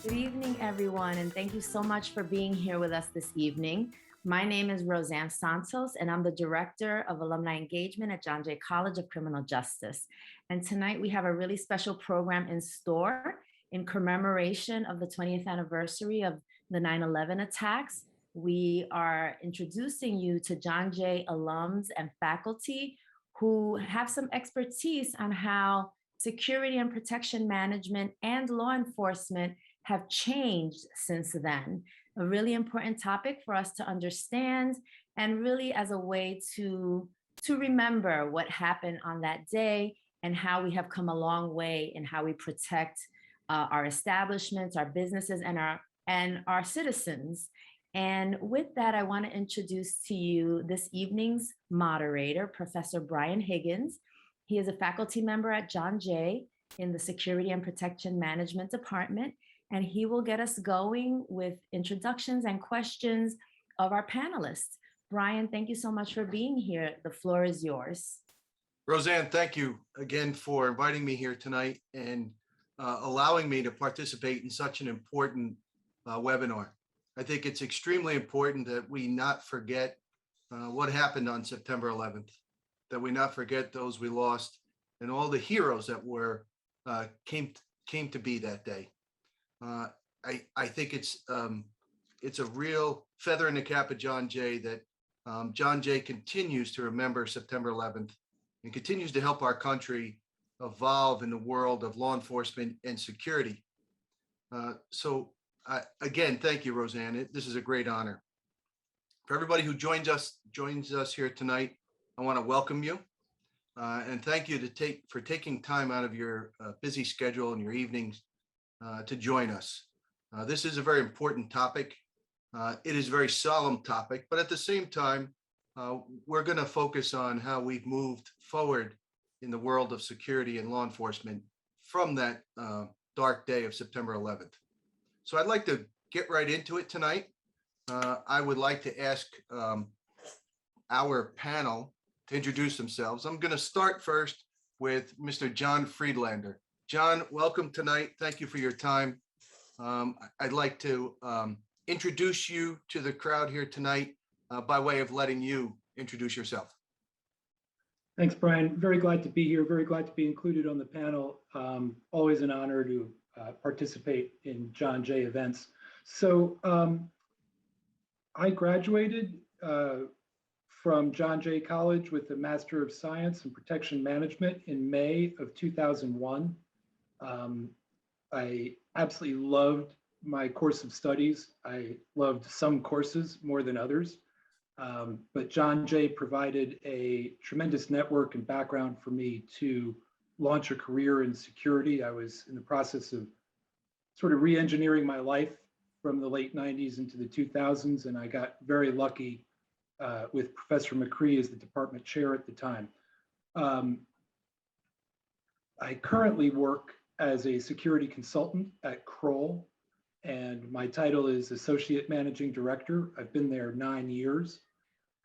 Good evening, everyone, and thank you so much for being here with us this evening. My name is Roseanne Santos, and I'm the Director of Alumni Engagement at John Jay College of Criminal Justice. And tonight we have a really special program in store in commemoration of the 20th anniversary of the 9/11 attacks. We are introducing you to John Jay alums and faculty who have some expertise on how security and protection management and law enforcement have changed since then. A really important topic for us to understand, and really as a way to remember what happened on that day and how we have come a long way in how we protect our establishments, our businesses, and our citizens. And with that, I want to introduce to you this evening's moderator, Professor Brian Higgins. He is a faculty member at John Jay in the Security and Protection Management Department, and he will get us going with introductions and questions of our panelists. Brian, thank you so much for being here. The floor is yours. Roseanne, thank you again for inviting me here tonight and allowing me to participate in such an important webinar. I think it's extremely important that we not forget what happened on September 11th, that we not forget those we lost and all the heroes that were came to be that day. I think it's a real feather in the cap of John Jay that John Jay continues to remember September 11th and continues to help our country evolve in the world of law enforcement and security. So again, thank you, Roseanne. This is a great honor. For everybody who joins us here tonight, I want to welcome you and thank you for taking time out of your busy schedule and your evenings to join us. This is a very important topic. It is a very solemn topic, but at the same time, we're going to focus on how we've moved forward in the world of security and law enforcement from that dark day of September 11th. So I'd like to get right into it tonight. I would like to ask our panel to introduce themselves. I'm going to start first with Mr. John Friedlander. John, welcome tonight. Thank you for your time. I'd like to introduce you to the crowd here tonight by way of letting you introduce yourself. Thanks, Brian. Very glad to be here. Very glad to be included on the panel. Always an honor to participate in John Jay events. So I graduated from John Jay College with a Master of Science in Protection Management in May of 2001. I absolutely loved my course of studies. I loved some courses more than others, but John Jay provided a tremendous network and background for me to launch a career in security. I was in the process of sort of re-engineering my life from the late 90s into the 2000s, and I got very lucky with Professor McCree as the department chair at the time. I currently work as a security consultant at Kroll, and my title is Associate Managing Director. I've been there 9 years.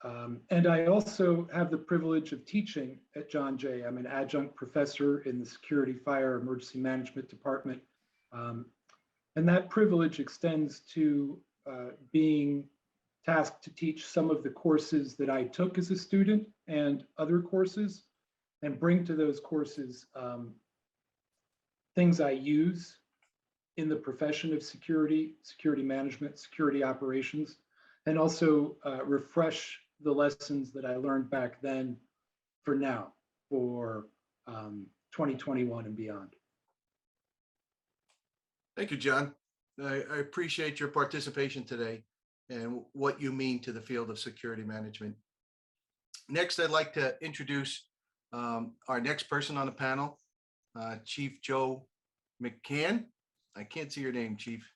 And I also have the privilege of teaching at John Jay. I'm an adjunct professor in the Security, Fire, Emergency Management Department. And that privilege extends to being tasked to teach some of the courses that I took as a student and other courses, and bring to those courses things I use in the profession of security, security management, security operations, and also refresh the lessons that I learned back then for now, for 2021 and beyond. Thank you, John. I appreciate your participation today and what you mean to the field of security management. Next, I'd like to introduce our next person on the panel, Chief Joe McCann. I can't see your name, Chief.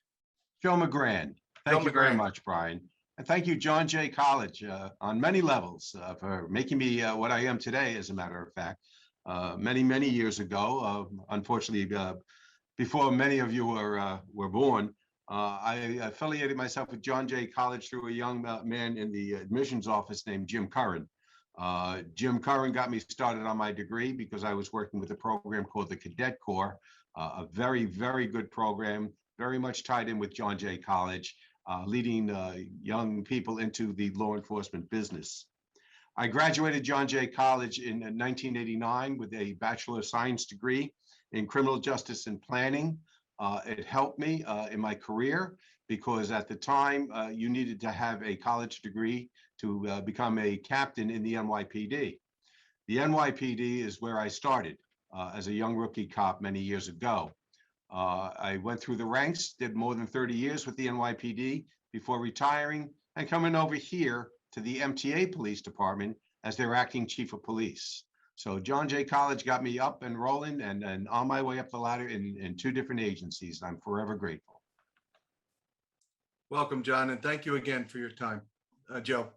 Joe McGran. Thank you very much, Brian. And thank you, John Jay College, on many levels for making me what I am today, as a matter of fact. Many, many years ago, unfortunately, before many of you were born, I affiliated myself with John Jay College through a young man in the admissions office named Jim Curran. Jim Curran got me started on my degree because I was working with a program called the Cadet Corps, a very, very good program very much tied in with John Jay College, leading young people into the law enforcement business. I graduated John Jay College in 1989 with a Bachelor of Science degree in criminal justice and planning. It helped me in my career because at the time you needed to have a college degree to become a captain in the NYPD. The NYPD is where I started as a young rookie cop many years ago. I went through the ranks, did more than 30 years with the NYPD before retiring and coming over here to the MTA Police Department as their acting chief of police. So John Jay College got me up and rolling and on my way up the ladder in two different agencies. I'm forever grateful. Welcome, John, and thank you again for your time, Joe.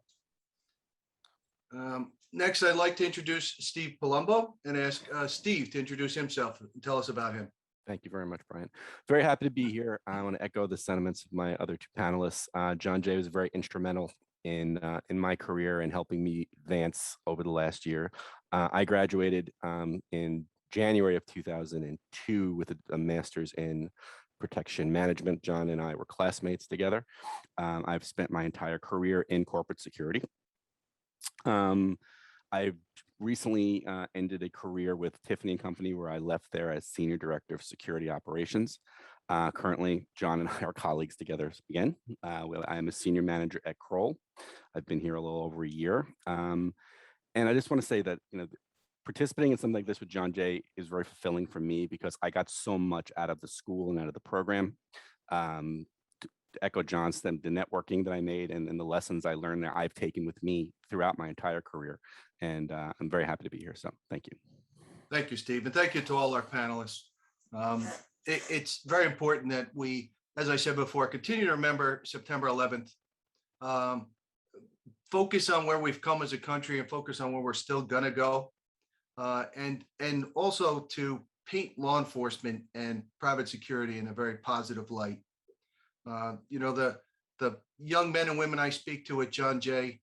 Next, I'd like to introduce Steve Palumbo and ask Steve to introduce himself and tell us about him. Thank you very much, Brian. Very happy to be here. I want to echo the sentiments of my other two panelists. John Jay was very instrumental in my career and helping me advance over the last year. I graduated in January of 2002 with a master's in protection management. John and I were classmates together. I've spent my entire career in corporate security. I've recently ended a career with Tiffany & Company where I left there as Senior Director of Security Operations. Currently, John and I are colleagues together again. I am a Senior Manager at Kroll. I've been here a little over a year. And I just want to say that, participating in something like this with John Jay is very fulfilling for me because I got so much out of the school and out of the program. To echo John's, the networking that I made and the lessons I learned there, I've taken with me throughout my entire career. And I'm very happy to be here. So thank you. Thank you, Steve. And thank you to all our panelists. It's very important that we, as I said before, continue to remember September 11th. Focus on where we've come as a country and focus on where we're still going to go. And also to paint law enforcement and private security in a very positive light. The young men and women I speak to at John Jay,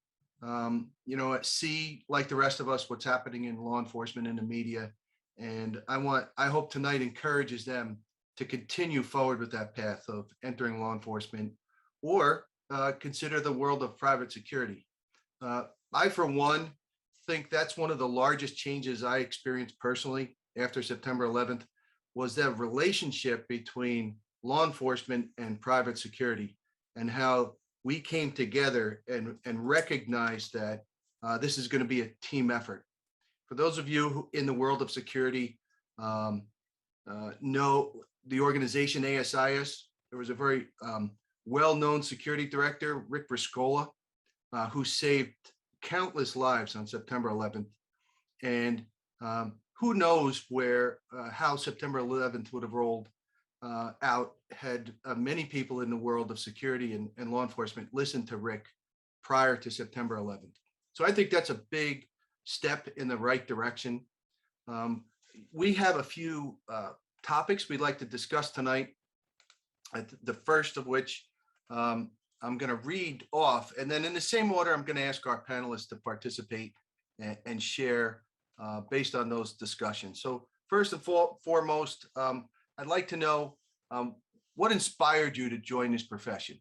see, like the rest of us, what's happening in law enforcement and the media. And I hope tonight encourages them to continue forward with that path of entering law enforcement or consider the world of private security. I, for one, think that's one of the largest changes I experienced personally after September 11th was that relationship between law enforcement and private security and how we came together and recognized that this is going to be a team effort. For those of you who in the world of security know the organization ASIS, there was a very well-known security director, Rick Briscola, who saved countless lives on September 11th. And who knows how September 11th would have rolled out had many people in the world of security and law enforcement listened to Rick prior to September 11th. So I think that's a big step in the right direction. We have a few topics we'd like to discuss tonight. The first of which I'm going to read off, and then in the same order, I'm going to ask our panelists to participate and share based on those discussions. So first and foremost, I'd like to know what inspired you to join this profession.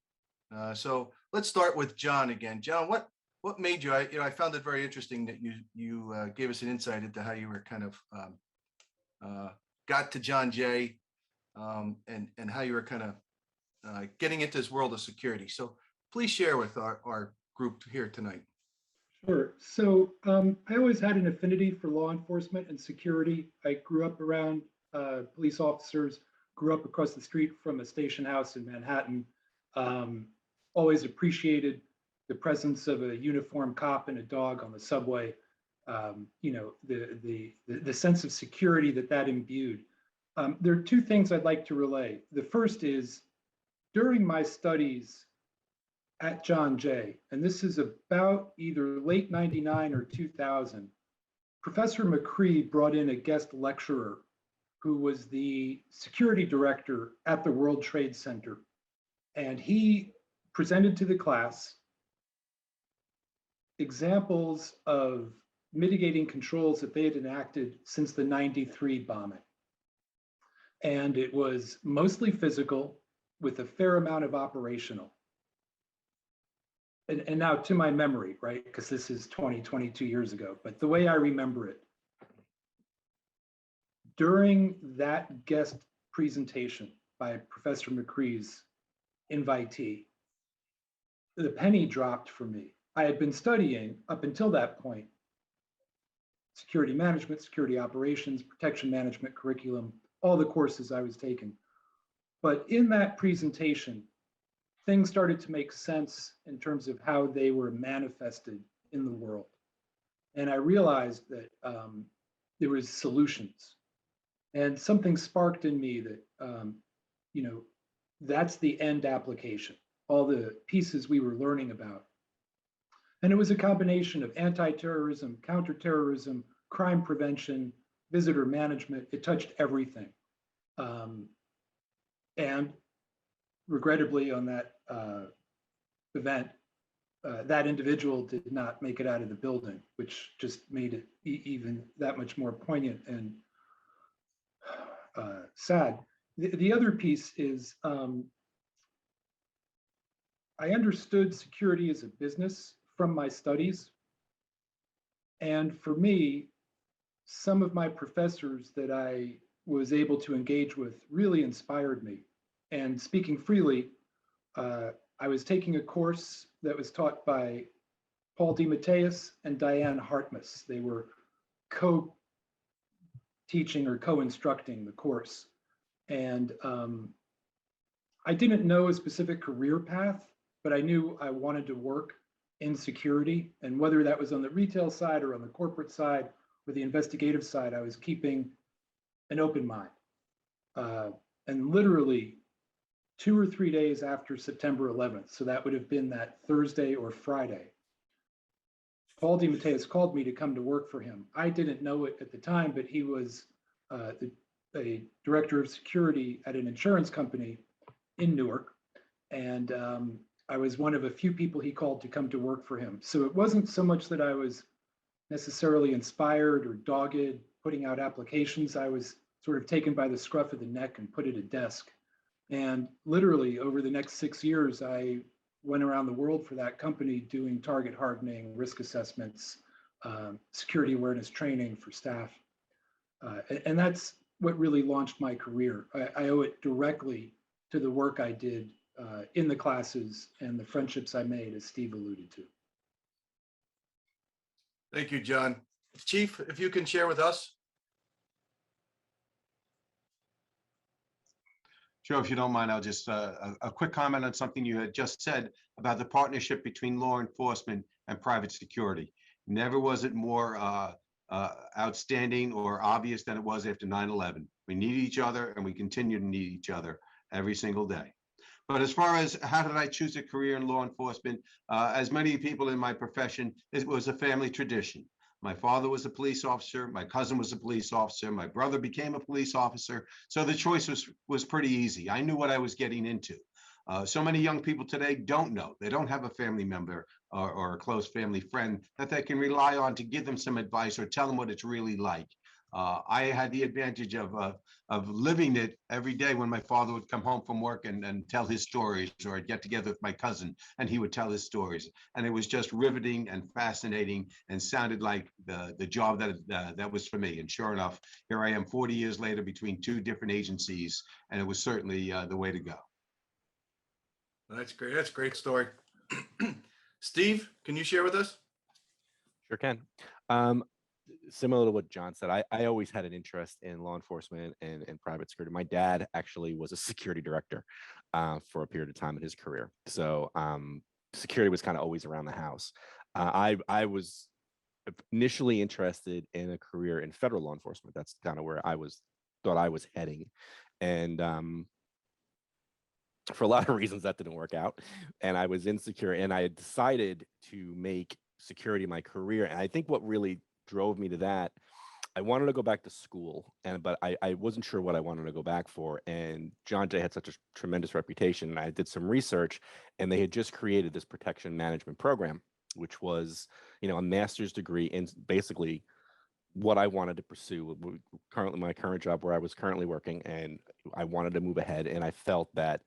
So let's start with John again. John, what made you? I found it very interesting that you gave us an insight into how you were kind of got to John Jay and how you were kind of getting into this world of security. So please share with our group here tonight. Sure. So I always had an affinity for law enforcement and security. I grew up around police officers, grew up across the street from a station house in Manhattan. Always appreciated the presence of a uniformed cop and a dog on the subway. The sense of security that imbued. There are two things I'd like to relay. The first is during my studies at John Jay, and this is about either late 99 or 2000, Professor McCree brought in a guest lecturer who was the security director at the World Trade Center. And he presented to the class examples of mitigating controls that they had enacted since the '93 bombing. And it was mostly physical, with a fair amount of operational. And now to my memory, right? Because this is 22 years ago, but the way I remember it, during that guest presentation by Professor McCree's invitee, the penny dropped for me. I had been studying up until that point security management, security operations, protection management curriculum, all the courses I was taking. But in that presentation, things started to make sense in terms of how they were manifested in the world. And I realized that there was solutions. And something sparked in me that, that's the end application, all the pieces we were learning about. And it was a combination of anti-terrorism, counterterrorism, crime prevention, visitor management. It touched everything. And regrettably on that event, that individual did not make it out of the building, which just made it even that much more poignant and sad. The other piece is I understood security as a business from my studies. And for me, some of my professors that I was able to engage with really inspired me. And speaking freely, I was taking a course that was taught by Paul DeMatteis and Diane Hartmus. They were co-teaching or co-instructing the course. And I didn't know a specific career path, but I knew I wanted to work in security. And whether that was on the retail side or on the corporate side or the investigative side, I was keeping an open mind. And literally 2 or 3 days after September 11th, so that would have been that Thursday or Friday, Paul DeMatteis called me to come to work for him. I didn't know it at the time, but he was a director of security at an insurance company in Newark. And I was one of a few people he called to come to work for him. So it wasn't so much that I was necessarily inspired or dogged, putting out applications. I was sort of taken by the scruff of the neck and put at a desk. And literally over the next 6 years, I went around the world for that company doing target hardening, risk assessments, security awareness training for staff. And that's what really launched my career. I owe it directly to the work I did in the classes and the friendships I made, as Steve alluded to. Thank you, John. Chief, if you can share with us. Sure, if you don't mind, I'll just a quick comment on something you had just said about the partnership between law enforcement and private security. Never was it more outstanding or obvious than it was after 9/11. We need each other and we continue to need each other every single day. But as far as how did I choose a career in law enforcement, as many people in my profession, it was a family tradition. My father was a police officer. My cousin was a police officer. My brother became a police officer. So the choice was pretty easy. I knew what I was getting into. So many young people today don't know. They don't have a family member or a close family friend that they can rely on to give them some advice or tell them what it's really like. I had the advantage of living it every day when my father would come home from work and tell his stories, or I'd get together with my cousin and he would tell his stories. And it was just riveting and fascinating and sounded like the job that was for me. And sure enough, here I am 40 years later between 2 different agencies, and it was certainly the way to go. That's great. That's a great story. Steve, can you share with us? Sure can. Similar to what John said, I always had an interest in law enforcement and private security. My dad actually was a security director for a period of time in his career. So security was kind of always around the house. I was initially interested in a career in federal law enforcement. That's kind of where thought I was heading. And for a lot of reasons that didn't work out. And I was insecure, and I had decided to make security my career. And I think what really drove me to that, I wanted to go back to school, but I wasn't sure what I wanted to go back for. And John Jay had such a tremendous reputation. And I did some research, and they had just created this protection management program, which was, a master's degree in basically what I wanted to pursue. Currently, my current job where I was currently working, and I wanted to move ahead. And I felt that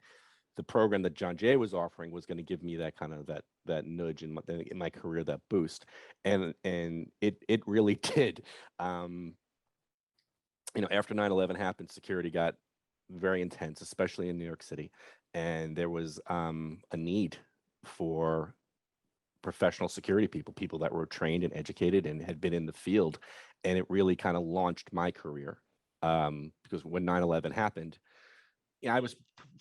the program that John Jay was offering was going to give me that kind of that nudge in my career, that boost, and it really did. After 9/11 happened, security got very intense, especially in New York City, and there was a need for professional security people that were trained and educated and had been in the field, and it really kind of launched my career, because when 9/11 happened, I was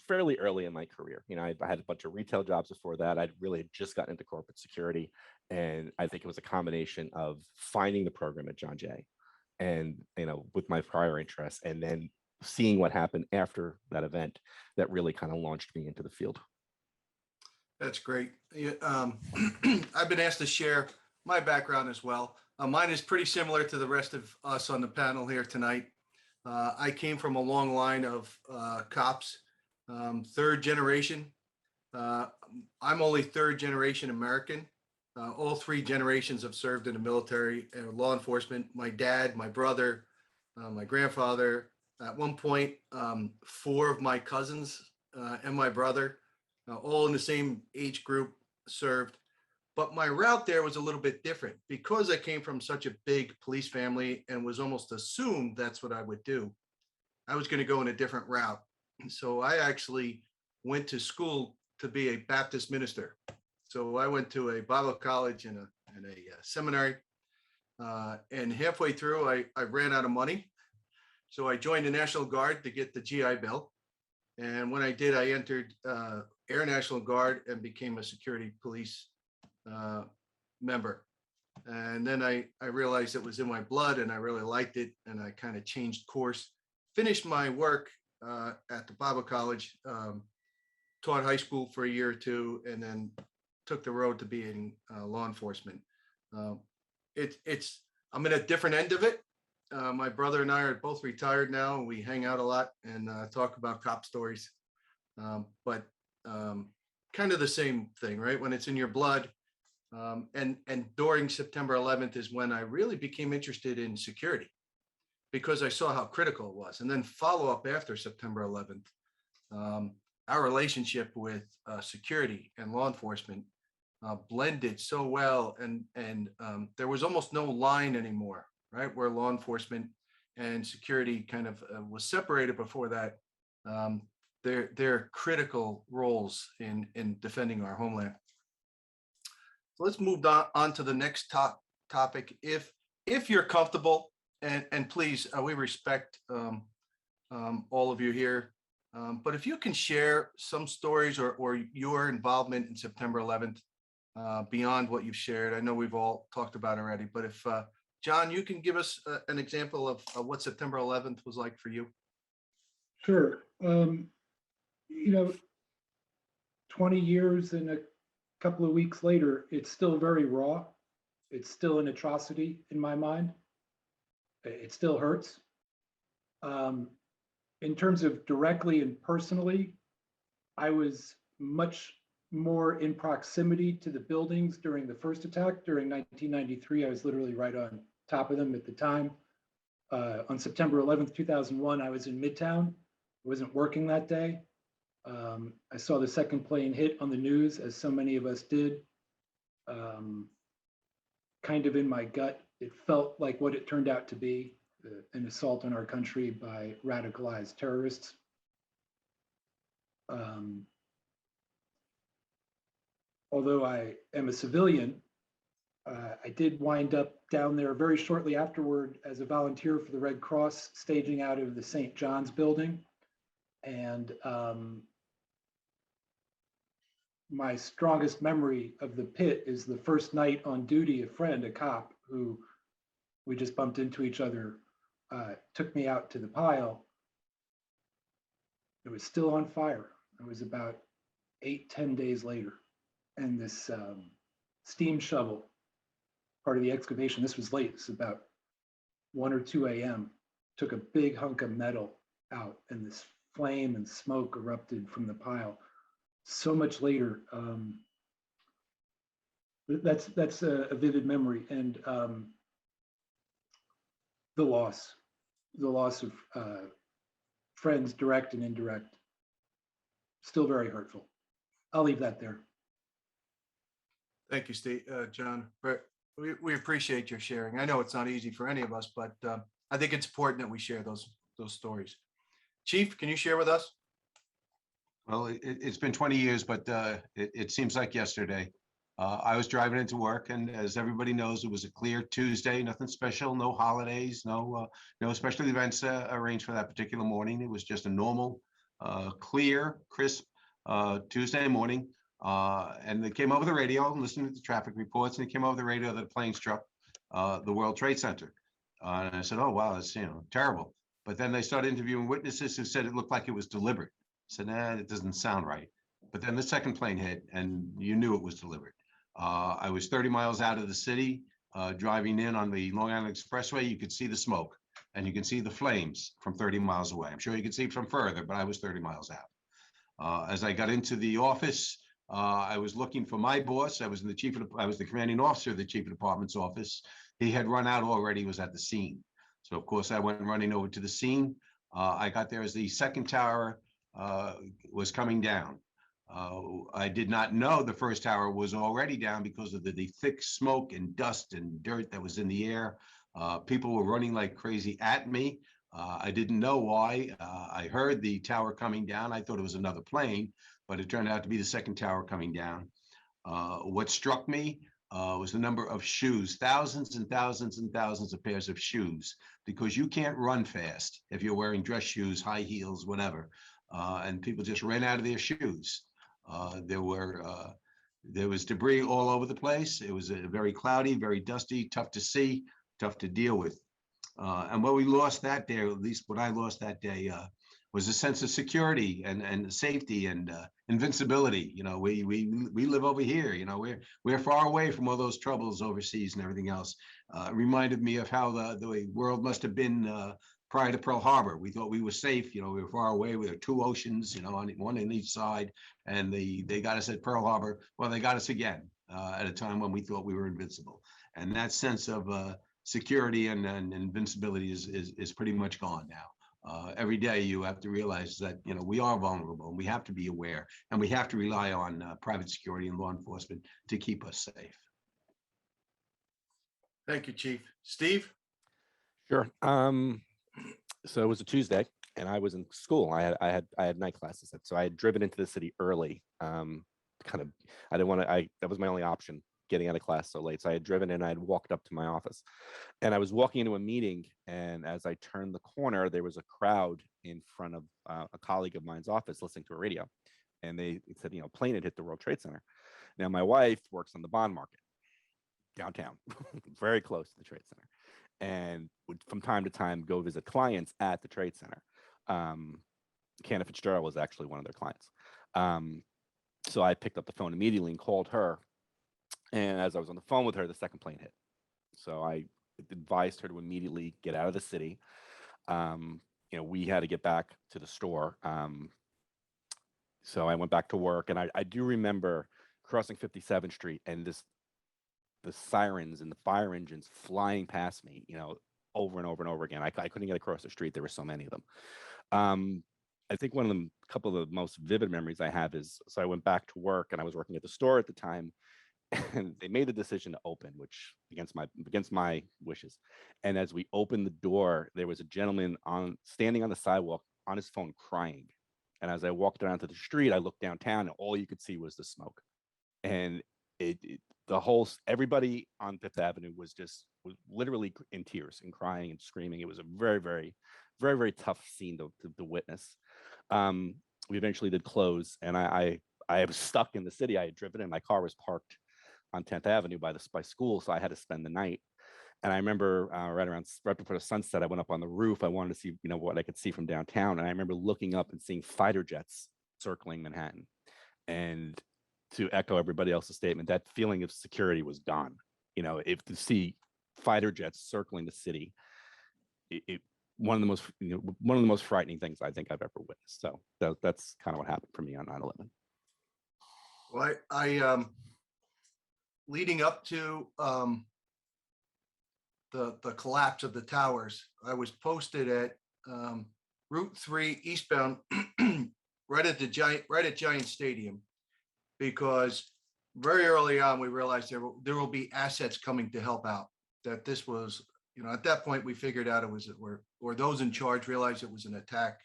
fairly early in my career. I had a bunch of retail jobs before that. I'd really just gotten into corporate security, and I think it was a combination of finding the program at John Jay, and with my prior interests, and then seeing what happened after that event, that really kind of launched me into the field. That's great. I've been asked to share my background as well. Mine is pretty similar to the rest of us on the panel here tonight. I came from a long line of cops, third generation. I'm only third generation American. All three generations have served in the military and law enforcement. My dad, my brother, my grandfather. At one point, 4 of my cousins and my brother, all in the same age group, served. But my route there was a little bit different because I came from such a big police family and was almost assumed that's what I would do. I was going to go in a different route. So I actually went to school to be a Baptist minister. So I went to a Bible college and a seminary. And halfway through, I ran out of money. So I joined the National Guard to get the GI Bill. And when I did, I entered Air National Guard and became a security police member. And then I realized it was in my blood and I really liked it. And I kind of changed course, finished my work at the Bible College, taught high school for a year or two, and then took the road to being law enforcement. I'm in a different end of it. My brother and I are both retired now, and we hang out a lot and talk about cop stories. But kind of the same thing, right? When it's in your blood. And during September 11th is when I really became interested in security because I saw how critical it was. And then follow up after September 11th, our relationship with security and law enforcement blended so well, and there was almost no line anymore, right? Where law enforcement and security kind of was separated before that. They're critical roles in defending our homeland. So let's move on to the next topic. If you're comfortable, and please, we respect all of you here, but if you can share some stories or your involvement in September 11th beyond what you've shared. I know we've all talked about it already, but if John, you can give us an example of what September 11th was like for you. Sure. 20 years and a couple of weeks later, it's still very raw. It's still an atrocity in my mind. It still hurts. In terms of directly and personally, I was much more in proximity to the buildings during the first attack. During 1993, I was literally right on top of them at the time. On September 11th, 2001, I was in Midtown. I wasn't working that day. I saw the second plane hit on the news, as so many of us did. Kind of in my gut, it felt like what it turned out to be, an assault on our country by radicalized terrorists. Although I am a civilian, I did wind up down there very shortly afterward as a volunteer for the Red Cross, staging out of the St. John's building. And my strongest memory of the pit is the first night on duty, a friend, a cop, who we just bumped into each other, took me out to the pile. It was still on fire. It was about 8-10 days later. And this steam shovel, part of the excavation, this was late, it's about 1 or 2 a.m., took a big hunk of metal out, and this flame and smoke erupted from the pile. So much later, that's a vivid memory. And the loss of friends, direct and indirect. still very hurtful. I'll leave that there. Thank you, Steve, John. We appreciate your sharing. I know it's not easy for any of us, but I think it's important that we share those stories. Chief, can you share with us? Well, it's been 20 years, but it seems like yesterday. I was driving into work, and as everybody knows, it was a clear Tuesday, nothing special, no holidays, no special events arranged for that particular morning. It was just a normal, clear, crisp Tuesday morning. And they came over the radio and listened to the traffic reports, and it came over the radio that a plane struck the World Trade Center. And I said, "Oh wow, it's terrible." But then they started interviewing witnesses who said it looked like it was deliberate. I said, "Nah, it doesn't sound right." But then the second plane hit, and you knew it was deliberate. I was 30 miles out of the city, driving in on the Long Island Expressway. You could see the smoke, and you can see the flames from 30 miles away. I'm sure you could see from further, but I was 30 miles out. As I got into the office, I was looking for my boss. I was the commanding officer of the chief of department's office. He had run out already, was at the scene. So of course I went running over to the scene. I got there as the second tower was coming down. I did not know the first tower was already down because of the thick smoke and dust and dirt that was in the air. People were running like crazy at me. I didn't know why. I heard the tower coming down. I thought it was another plane, but it turned out to be the second tower coming down. What struck me was the number of shoes, thousands and thousands and thousands of pairs of shoes, because you can't run fast if you're wearing dress shoes, high heels, whatever. And people just ran out of their shoes. There was debris all over the place. It was very cloudy, very dusty, tough to see, tough to deal with. And what we lost that day, or at least what I lost that day, was a sense of security and safety and invincibility. We live over here. We're far away from all those troubles overseas and everything else. It reminded me of how the world must have been prior to Pearl Harbor. We thought we were safe. We were far away. We were two oceans, on one on each side, and they got us at Pearl Harbor. Well, they got us again at a time when we thought we were invincible. And that sense of security and invincibility is pretty much gone now. Every day you have to realize that we are vulnerable, and we have to be aware, and we have to rely on private security and law enforcement to keep us safe. Thank you, Chief. Steve? Sure. So it was a Tuesday, and I was in school. I had night classes, so I had driven into the city early. I didn't want to. That was my only option, getting out of class so late. So I had driven in. I had walked up to my office, and I was walking into a meeting. And as I turned the corner, there was a crowd in front of a colleague of mine's office listening to a radio, and they said, plane had hit the World Trade Center. Now my wife works on the bond market downtown, very close to the Trade Center, and would from time to time go visit clients at the Trade Center. Cantor Fitzgerald was actually one of their clients. So I picked up the phone immediately and called her. And as I was on the phone with her, the second plane hit. So I advised her to immediately get out of the city. We had to get back to the store. So I went back to work, and I do remember crossing 57th Street and the sirens and the fire engines flying past me, over and over and over again. I couldn't get across the street. There were so many of them. I think one of the couple of the most vivid memories I have is, so I went back to work, and I was working at the store at the time, and they made the decision to open, which against my wishes. And as we opened the door, there was a gentleman standing on the sidewalk on his phone crying. And as I walked down to the street, I looked downtown, and all you could see was the smoke. And everybody on Fifth Avenue was literally in tears and crying and screaming. It was a very, very, very, very tough scene to witness. We eventually did close, and I was stuck in the city. I had driven in. My car was parked on 10th Avenue by school, so I had to spend the night. And I remember right before the sunset, I went up on the roof. I wanted to see, what I could see from downtown. And I remember looking up and seeing fighter jets circling Manhattan. And to echo everybody else's statement, that feeling of security was gone. If to see fighter jets circling the city, one of the most frightening things I think I've ever witnessed. So that's kind of what happened for me on 9/11. Well, I leading up to the collapse of the towers, I was posted at Route 3 eastbound right at Giant Stadium, because very early on we realized there will be assets coming to help out. That this was, at that point we figured out it was, or those in charge realized it was an attack.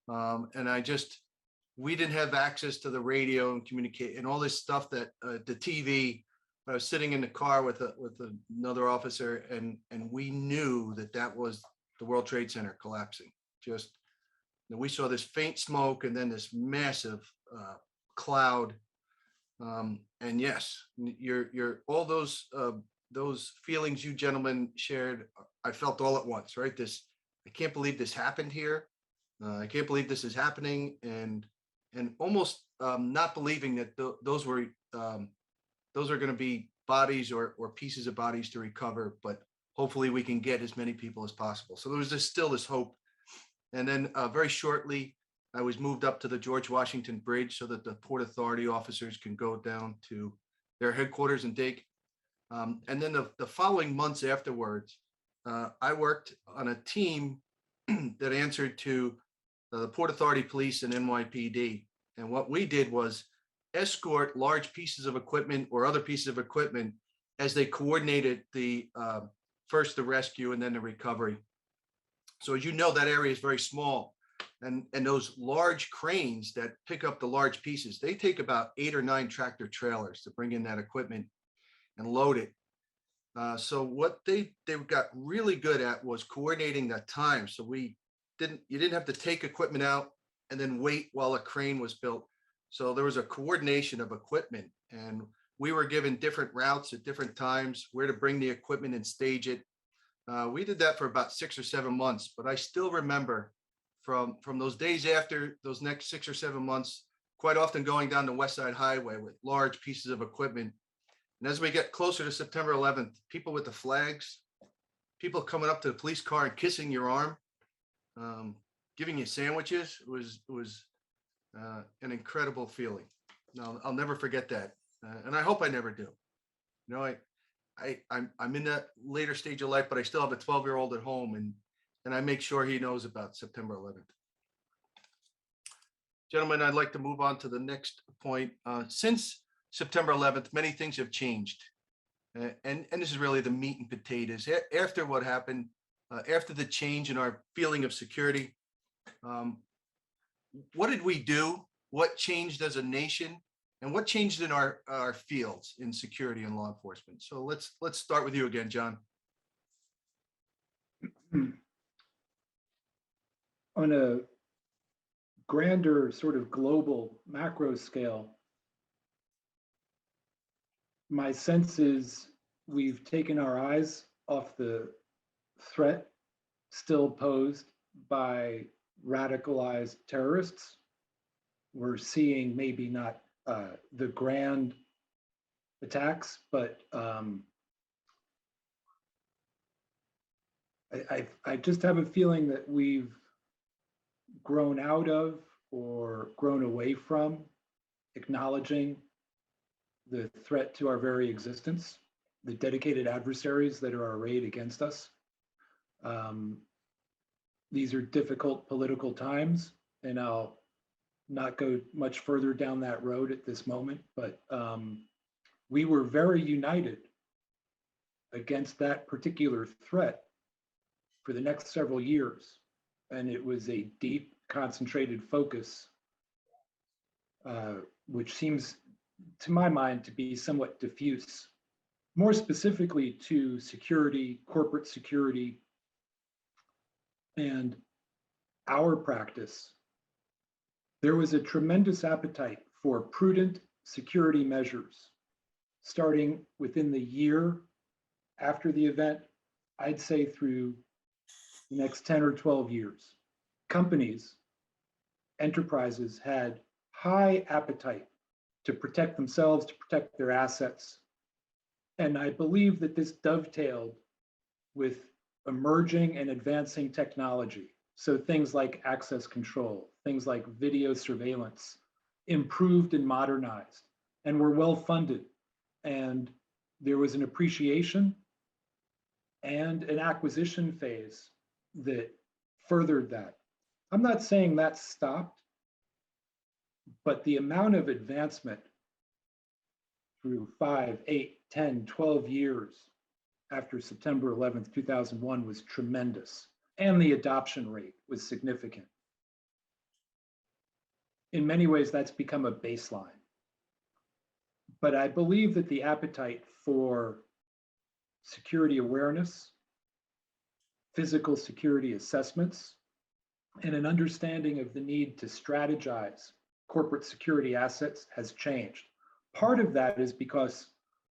And we didn't have access to the radio and communicate and all this stuff that the TV. I was sitting in the car with another officer, and we knew that was the World Trade Center collapsing. Just, we saw this faint smoke and then this massive cloud. And yes, you're all those feelings you gentlemen shared, I felt all at once, right? I can't believe this happened here. I can't believe this is happening, and almost not believing that those are going to be bodies or pieces of bodies to recover, but hopefully we can get as many people as possible. So there was still this hope. And then very shortly, I was moved up to the George Washington Bridge so that the Port Authority officers can go down to their headquarters and dig. And then the following months afterwards, I worked on a team that answered to the Port Authority Police and NYPD. And what we did was escort large pieces of equipment or other pieces of equipment as they coordinated first the rescue and then the recovery. So as you know, that area is very small, and those large cranes that pick up the large pieces, they take about 8 or 9 tractor trailers to bring in that equipment and load it. So what they got really good at was coordinating that time. So you didn't have to take equipment out and then wait while a crane was built. So there was a coordination of equipment, and we were given different routes at different times, where to bring the equipment and stage it. We did that for about 6 or 7 months, but I still remember from those days after those next 6 or 7 months, quite often going down the West Side Highway with large pieces of equipment. And as we get closer to September 11th, people with the flags, people coming up to the police car and kissing your arm, giving you sandwiches, was an incredible feeling. No, I'll never forget that, and I hope I never do. I'm in that later stage of life, but I still have a 12-year-old at home, and I make sure he knows about September 11th. Gentlemen, I'd like to move on to the next point. Since September 11th, many things have changed, and this is really the meat and potatoes. After what happened, after the change in our feeling of security, what did we do? What changed as a nation? And what changed in our fields in security and law enforcement? So let's start with you again, John. On a grander sort of global macro scale, my sense is we've taken our eyes off the threat still posed by radicalized terrorists. We're seeing maybe not the grand attacks, but I just have a feeling that we've grown out of or grown away from acknowledging the threat to our very existence, the dedicated adversaries that are arrayed against us. These are difficult political times, and I'll not go much further down that road at this moment, but we were very united against that particular threat for the next several years. And it was a deep, concentrated focus, which seems, to my mind, to be somewhat diffuse. More specifically to security, corporate security, and our practice, there was a tremendous appetite for prudent security measures. Starting within the year after the event, I'd say through the next 10 or 12 years, companies, enterprises had high appetite to protect themselves, to protect their assets. And I believe that this dovetailed with emerging and advancing technology. So things like access control, things like video surveillance, improved and modernized, and were well funded. And there was an appreciation and an acquisition phase that furthered that. I'm not saying that stopped, But the amount of advancement through 5, 8, 10, 12 years after September 11th, 2001 was tremendous. And the adoption rate was significant. In many ways, that's become a baseline. But I believe that the appetite for security awareness, physical security assessments, and an understanding of the need to strategize corporate security assets has changed. Part of that is because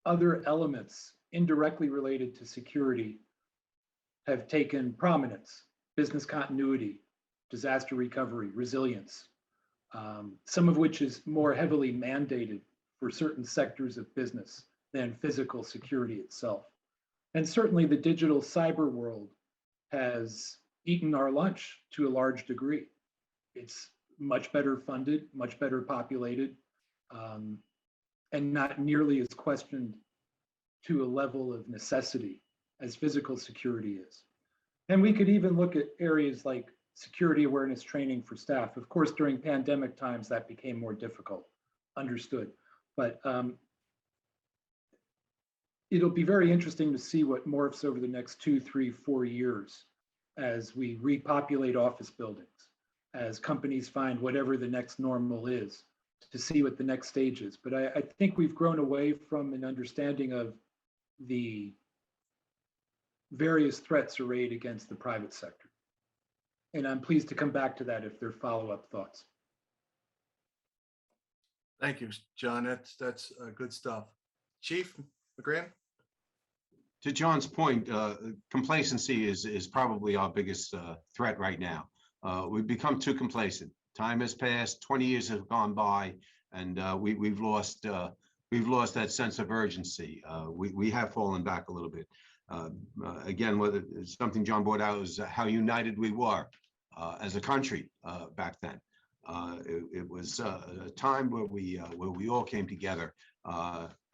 other elements indirectly related to security have taken prominence: business continuity, disaster recovery, resilience, some of which is more heavily mandated for certain sectors of business than physical security itself. And certainly the digital cyber world has eaten our lunch to a large degree. It's much better funded, much better populated, and not nearly as questioned to a level of necessity as physical security is. And we could even look at areas like security awareness training for staff. Of course, during pandemic times, that became more difficult, understood. But it'll be very interesting to see what morphs over the next 2, 3, 4 years as we repopulate office buildings, as companies find whatever the next normal is, to see what the next stage is. But I think we've grown away from an understanding of the various threats arrayed against the private sector. And I'm pleased to come back to that if there are follow-up thoughts. Thank you, John. That's good stuff. Chief McGran? To John's point, complacency is probably our biggest threat right now. We've become too complacent. Time has passed, 20 years have gone by, and we've lost that sense of urgency. We have fallen back a little bit. Again, whether it's something John brought out is how united we were as a country back then. It was a time where we all came together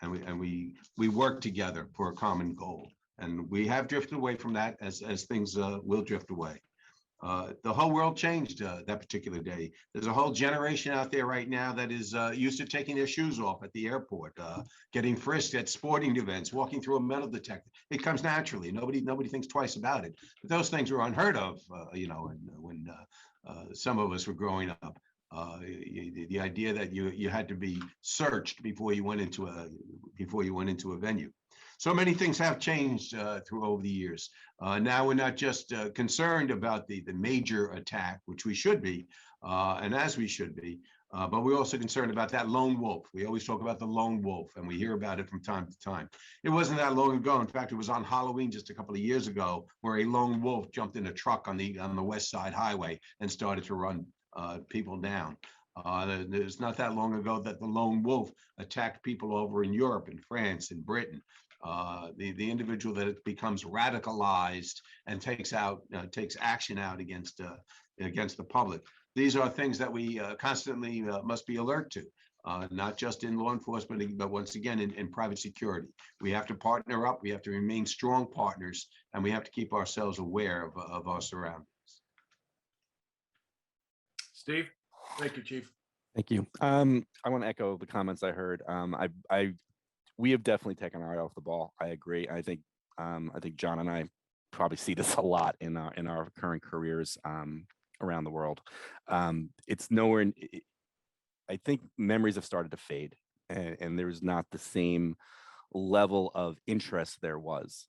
and we worked together for a common goal. And we have drifted away from that as things will drift away. The whole world changed that particular day. There's a whole generation out there right now that is used to taking their shoes off at the airport, getting frisked at sporting events, walking through a metal detector. It comes naturally. Nobody thinks twice about it. But those things were unheard of, when some of us were growing up. The idea that you had to be searched before you went into a venue. So many things have changed over the years. Now we're not just concerned about the major attack, which we should be, and as we should be, but we're also concerned about that lone wolf. We always talk about the lone wolf, and we hear about it from time to time. It wasn't that long ago. In fact, it was on Halloween just a couple of years ago, where a lone wolf jumped in a truck on the West Side Highway and started to run people down. It's not that long ago that the lone wolf attacked people over in Europe, in France, in Britain. The individual that becomes radicalized and takes action out against the public. These are things that we constantly must be alert to, not just in law enforcement, but once again in private security. We have to partner up. We have to remain strong partners, and we have to keep ourselves aware of our surroundings. Steve? Thank you, Chief. Thank you. I want to echo the comments I heard. We have definitely taken our eye off the ball. I agree. I think John and I probably see this a lot in our current careers around the world. It's nowhere. I think memories have started to fade, and there's not the same level of interest there was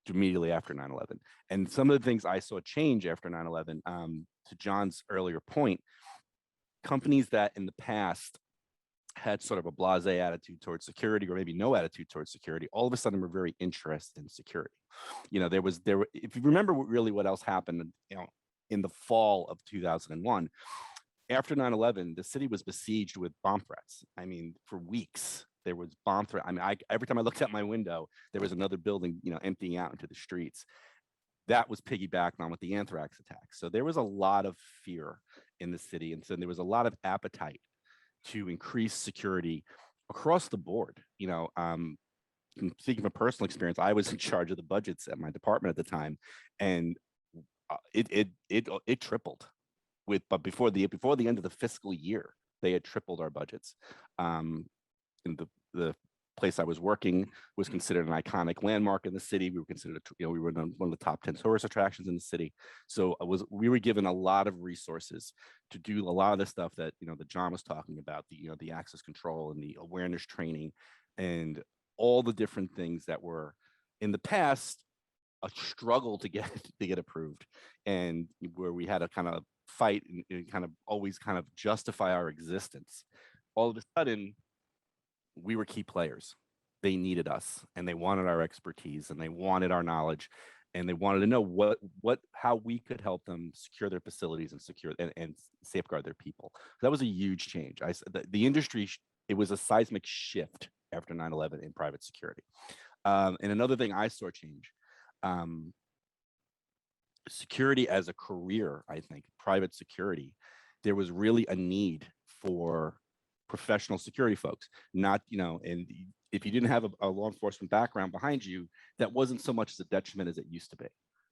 immediately after 9/11. And some of the things I saw change after 9/11, to John's earlier point, companies that in the past had sort of a blasé attitude towards security, or maybe no attitude towards security, all of a sudden were very interested in security. If you remember what else happened, in the fall of 2001, after 9/11, the city was besieged with bomb threats. I mean, for weeks there was bomb threat. I mean, every time I looked out my window, there was another building, emptying out into the streets. That was piggybacked on with the anthrax attack. So there was a lot of fear in the city, and so there was a lot of appetite to increase security across the board. Speaking from personal experience, I was in charge of the budgets at my department at the time, and it tripled but before the end of the fiscal year. They had tripled our budgets. In the place I was working was considered an iconic landmark in the city. We were considered, we were one of the top 10 tourist attractions in the city. So we were given a lot of resources to do a lot of the stuff that, that John was talking about, the access control and the awareness training and all the different things that were in the past a struggle to get approved, and where we had to kind of fight and kind of always kind of justify our existence. All of a sudden, we were key players. They needed us, and they wanted our expertise, and they wanted our knowledge, and they wanted to know how we could help them secure their facilities and secure and safeguard their people. That was a huge change. The industry, it was a seismic shift after 9/11 in private security. And another thing I saw change, security as a career, I think, private security, there was really a need for professional security folks, not, and if you didn't have a law enforcement background behind you, that wasn't so much as a detriment as it used to be.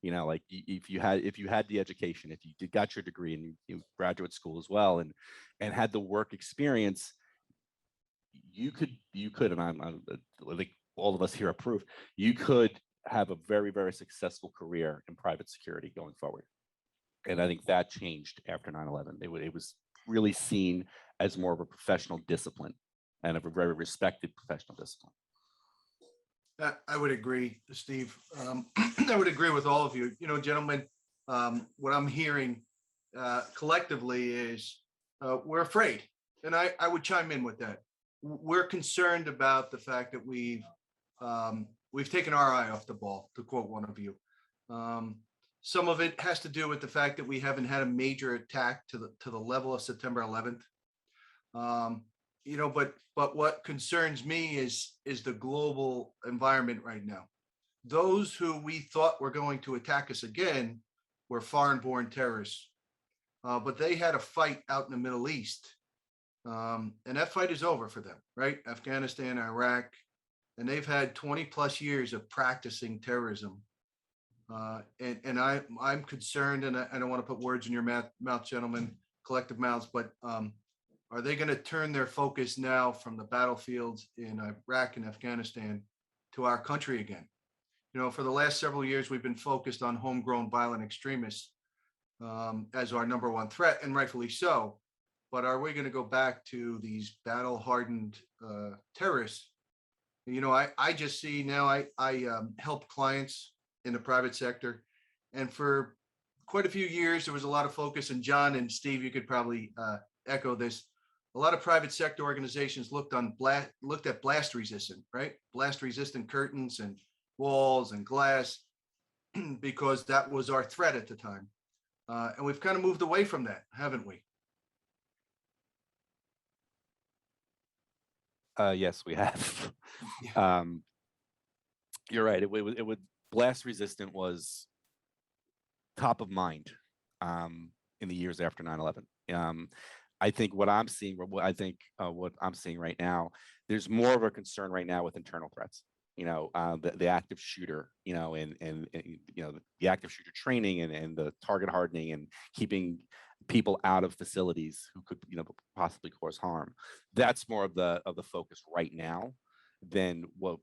Like if you had the education, if you got your degree and you graduate school as well, and had the work experience, you could, and I think all of us here approve, you could have a very, very successful career in private security going forward. And I think that changed after 9/11. It was really seen as more of a professional discipline and of a very respected professional discipline. I would agree, Steve. I would agree with all of you. Gentlemen, what I'm hearing collectively is we're afraid. And I would chime in with that. We're concerned about the fact that we've taken our eye off the ball, to quote one of you. Some of it has to do with the fact that we haven't had a major attack to the level of September 11th. But what concerns me is the global environment right now. Those who we thought were going to attack us again were foreign-born terrorists, but they had a fight out in the Middle East, and that fight is over for them, right? Afghanistan, Iraq, and they've had 20 plus years of practicing terrorism. And I'm concerned, and I don't want to put words in your mouth, gentlemen, collective mouths, but are they going to turn their focus now from the battlefields in Iraq and Afghanistan to our country again? For the last several years, we've been focused on homegrown violent extremists as our number one threat, and rightfully so. But are we going to go back to these battle-hardened terrorists? I just see now I help clients in the private sector, and for quite a few years there was a lot of focus, and John and Steve, you could probably echo this. A lot of private sector organizations looked at blast resistant, right? Blast resistant curtains and walls and glass because that was our threat at the time. And we've kind of moved away from that, haven't we? Yes, we have. Yeah. You're right. It would blast resistant was top of mind in the years after 9/11. I think what I'm seeing right now, there's more of a concern right now with internal threats. The active shooter, and the active shooter training and the target hardening and keeping people out of facilities who could, possibly cause harm. That's more of the focus right now than what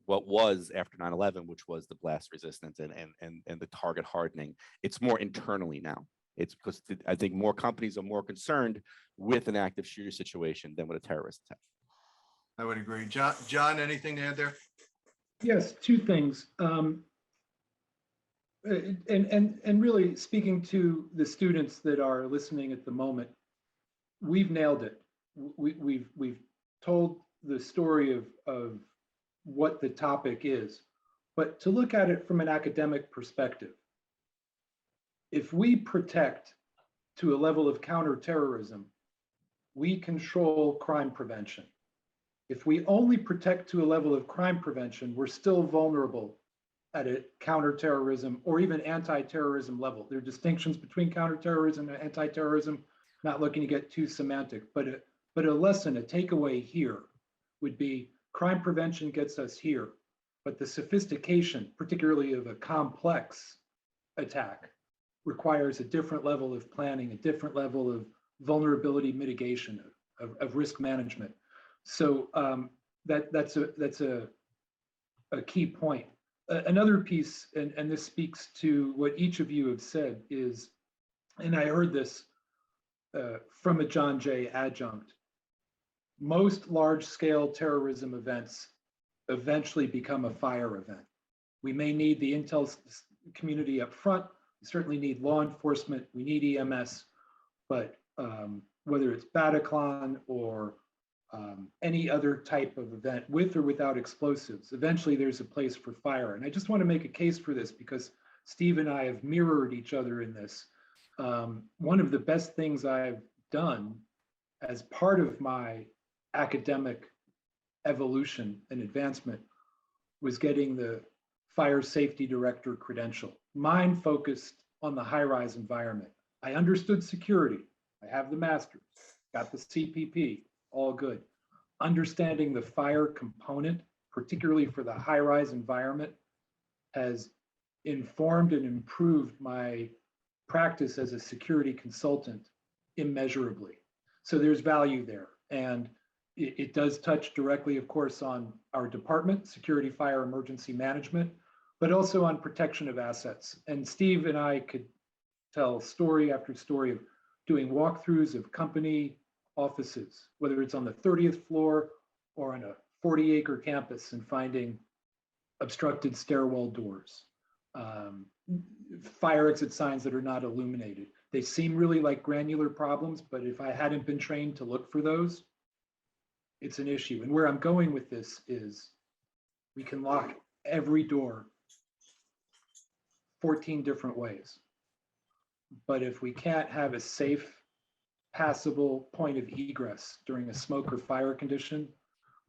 was after 9/11, which was the blast resistance and the target hardening. It's more internally now. It's because I think more companies are more concerned with an active shooter situation than with a terrorist attack. I would agree. John, anything to add there? Yes, two things. And really speaking to the students that are listening at the moment, we've nailed it. We've told the story of what the topic is, but to look at it from an academic perspective, if we protect to a level of counterterrorism, we control crime prevention. If we only protect to a level of crime prevention, we're still vulnerable at a counterterrorism or even anti-terrorism level. There are distinctions between counterterrorism and anti-terrorism, not looking to get too semantic, but a lesson, a takeaway here would be crime prevention gets us here, but the sophistication, particularly of a complex attack, requires a different level of planning, a different level of vulnerability mitigation, of risk management. So that's a key point. Another piece, and this speaks to what each of you have said, is, and I heard this from a John Jay adjunct, most large-scale terrorism events eventually become a fire event. We may need the intel community up front. We certainly need law enforcement. We need EMS. But whether it's Bataclan or any other type of event with or without explosives, eventually there's a place for fire. And I just want to make a case for this because Steve and I have mirrored each other in this. One of the best things I've done as part of my academic evolution and advancement was getting the fire safety director credential. Mine focused on the high-rise environment. I understood security. I have the master's, got the CPP, all good. Understanding the fire component, particularly for the high-rise environment, has informed and improved my practice as a security consultant immeasurably. So there's value there. And it does touch directly, of course, on our department, security, fire, emergency management, but also on protection of assets. And Steve and I could tell story after story of doing walkthroughs of company offices, whether it's on the 30th floor or on a 40-acre campus, and finding obstructed stairwell doors, fire exit signs that are not illuminated. They seem really like granular problems, but if I hadn't been trained to look for those, it's an issue. And where I'm going with this is we can lock every door 14 different ways. But if we can't have a safe, passable point of egress during a smoke or fire condition,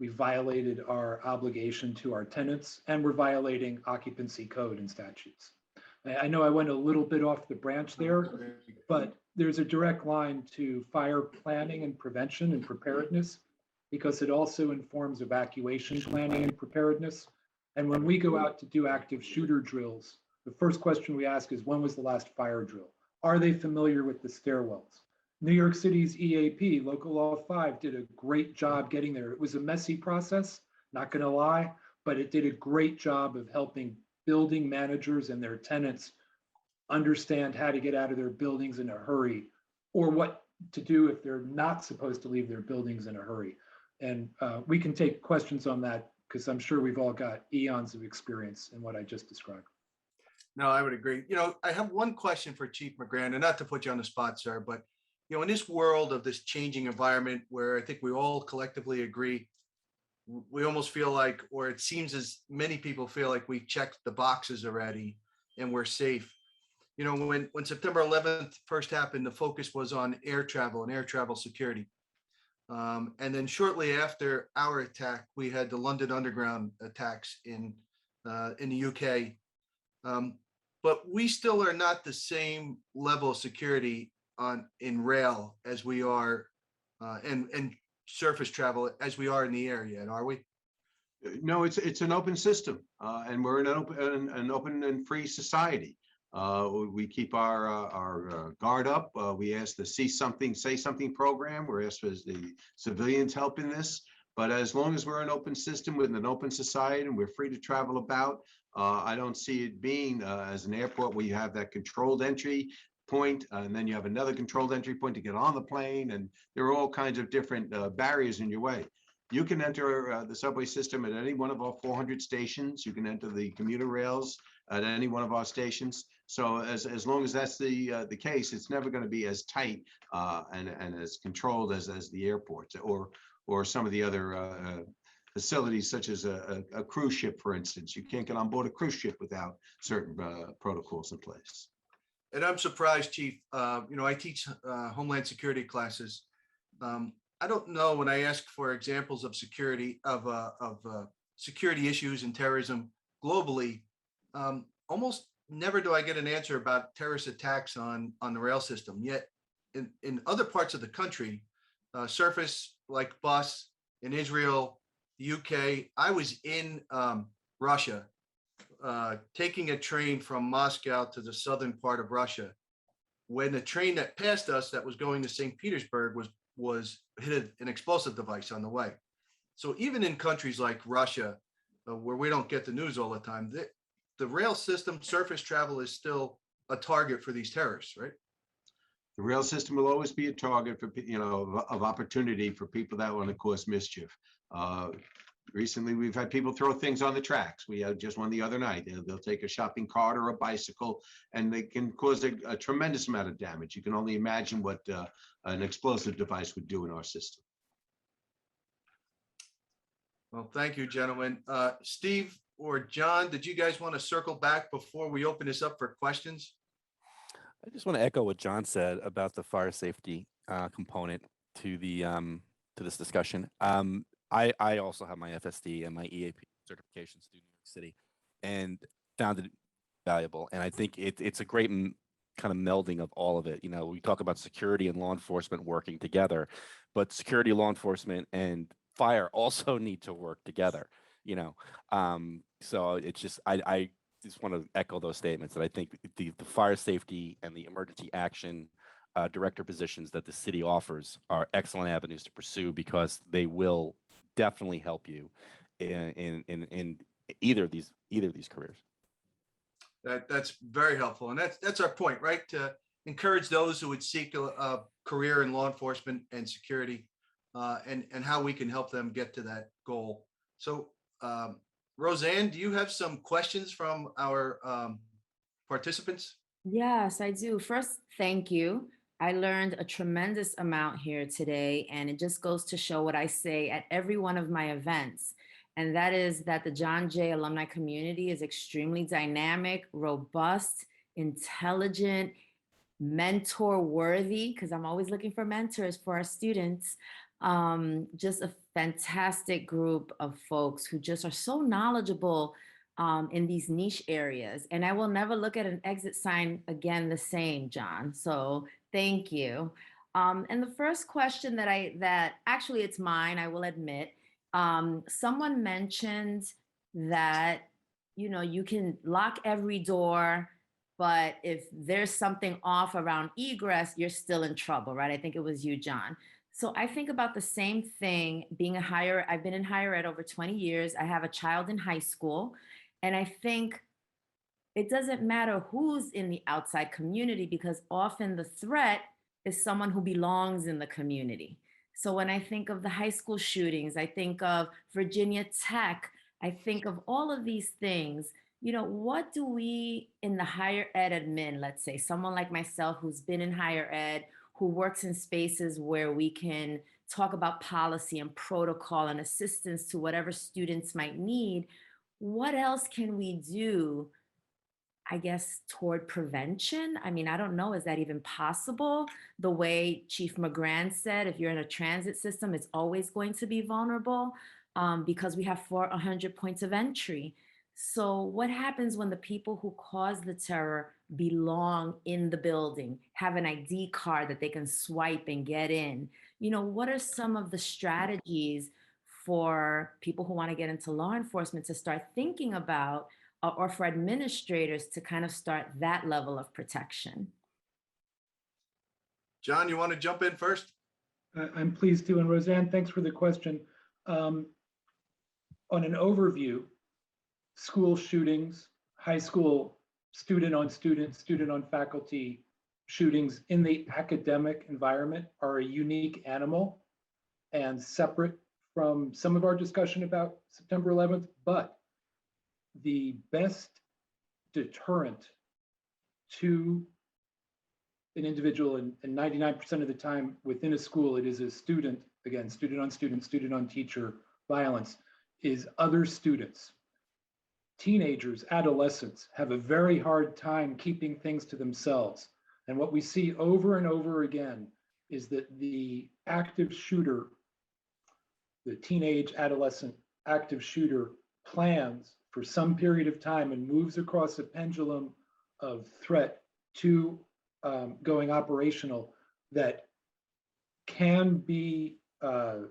we violated our obligation to our tenants, and we're violating occupancy code and statutes. I know I went a little bit off the branch there, but there's a direct line to fire planning and prevention and preparedness, because it also informs evacuation planning and preparedness. And when we go out to do active shooter drills, the first question we ask is, when was the last fire drill? Are they familiar with the stairwells? New York City's EAP, Local Law 5, did a great job getting there. It was a messy process, not gonna lie, but it did a great job of helping building managers and their tenants understand how to get out of their buildings in a hurry, or what to do if they're not supposed to leave their buildings in a hurry. And we can take questions on that, because I'm sure we've all got eons of experience in what I just described. No, I would agree. I have one question for Chief McGrand, and not to put you on the spot, sir, but in this world of this changing environment where I think we all collectively agree, we almost feel like, or it seems as many people feel like we've checked the boxes already and we're safe. When September 11th first happened, the focus was on air travel and air travel security. And then shortly after our attack, we had the London Underground attacks in the UK. But we still are not the same level of security in rail as we are and surface travel as we are in the air yet, are we? No, it's an open system, and we're in an open and free society. We keep our guard up. We ask the See Something, Say Something program. We're asked for the civilians help in this. But as long as we're an open system with an open society and we're free to travel about, I don't see it being as an airport where you have that controlled entry point, and then you have another controlled entry point to get on the plane, and there are all kinds of different barriers in your way. You can enter the subway system at any one of our 400 stations. You can enter the commuter rails at any one of our stations. So as long as that's the case, it's never going to be as tight and as controlled as the airports or some of the other facilities, such as a cruise ship, for instance. You can't get on board a cruise ship without certain protocols in place. And I'm surprised, Chief. I teach Homeland Security classes. I don't know, when I ask for examples of security security issues and terrorism globally, almost never do I get an answer about terrorist attacks on the rail system. Yet in other parts of the country, surface like bus, in Israel, the UK, I was in Russia, taking a train from Moscow to the southern part of Russia. when the train that passed us that was going to St. Petersburg was hit an explosive device on the way. So even in countries like Russia, where we don't get the news all the time, the rail system, surface travel is still a target for these terrorists, right? The rail system will always be a target for, of opportunity for people that want to cause mischief. Recently, we've had people throw things on the tracks. We had just one the other night. They'll take a shopping cart or a bicycle, and they can cause a tremendous amount of damage. You can only imagine what an explosive device would do in our system. Well, thank you, gentlemen. Steve or John, did you guys want to circle back before we open this up for questions? I just want to echo what John said about the fire safety component to the to this discussion. I also have my FSD and my EAP certifications through New York City, and found it valuable. And I think it's a great kind of melding of all of it. You know, we talk about security and law enforcement working together, but security, law enforcement, and fire also need to work together. You know, so it's just I just want to echo those statements that I think the fire safety and the emergency action director positions that the city offers are excellent avenues to pursue, because they will definitely help you in either of these careers. That's very helpful, and that's our point, right? To encourage those who would seek a career in law enforcement and security, and how we can help them get to that goal. So, Roseanne, do you have some questions from our participants? Yes, I do. First, thank you. I learned a tremendous amount here today, and it just goes to show what I say at every one of my events. And that is that the John Jay alumni community is extremely dynamic, robust, intelligent, mentor worthy, because I'm always looking for mentors for our students. Just a fantastic group of folks who just are so knowledgeable in these niche areas. And I will never look at an exit sign again the same, John. So thank you. And the first question that actually it's mine, I will admit. Someone mentioned that, you know, you can lock every door, but if there's something off around egress, you're still in trouble, right? I think it was you, John. So I think about the same thing I've been in higher ed over 20 years. I have a child in high school. And I think it doesn't matter who's in the outside community, because often the threat is someone who belongs in the community. So when I think of the high school shootings, I think of Virginia Tech, I think of all of these things. You know, what do we in the higher ed admin, let's say someone like myself who's been in higher ed, who works in spaces where we can talk about policy and protocol and assistance to whatever students might need, what else can we do, I guess, toward prevention? I mean, I don't know, is that even possible? The way Chief McGran said, if you're in a transit system, it's always going to be vulnerable because we have 400 points of entry. So what happens when the people who cause the terror belong in the building, have an ID card that they can swipe and get in? You know, what are some of the strategies for people who want to get into law enforcement to start thinking about, or for administrators to kind of start that level of protection? John, you want to jump in first? I'm pleased to. And Roseanne, thanks for the question. On an overview, school shootings, high school student on faculty shootings in the academic environment are a unique animal and separate from some of our discussion about September 11th, but the best deterrent to an individual, and 99% of the time within a school, it is a student, again, student on teacher violence, is other students. Teenagers, adolescents have a very hard time keeping things to themselves. And what we see over and over again is that the active shooter, the teenage adolescent active shooter, plans for some period of time and moves across a pendulum of threat to going operational that can be, I